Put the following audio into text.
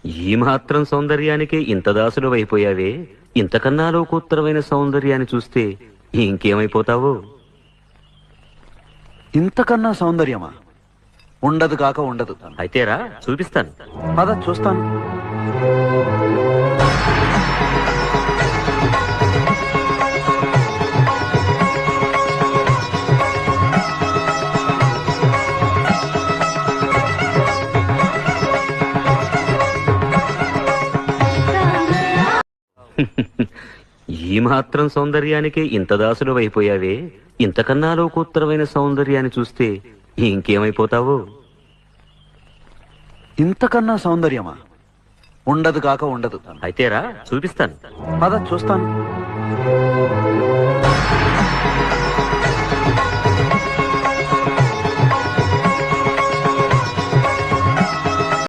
ఈ మాత్రం సౌందర్యానికి ఇంత దాసులు అయిపోయావే, ఇంతకన్నా లోకోత్తరమైన సౌందర్యాన్ని చూస్తే ఇంకేమైపోతావో. ఇంతకన్నా సౌందర్యమా? ఉండదు కాక ఉండదు. అయితేరా చూపిస్తాను. పద చూస్తాను. ఈ మాత్రం సౌందర్యానికి ఇంత దాసులు అయిపోయావే, ఇంతకన్నా లోకోత్తరమైన సౌందర్యాన్ని చూస్తే ఇంకేమైపోతావో. ఇంతకన్నా సౌందర్యమా? ఉండదు కాక ఉండదు. అయితేరా చూపిస్తాను. పద చూస్తాను.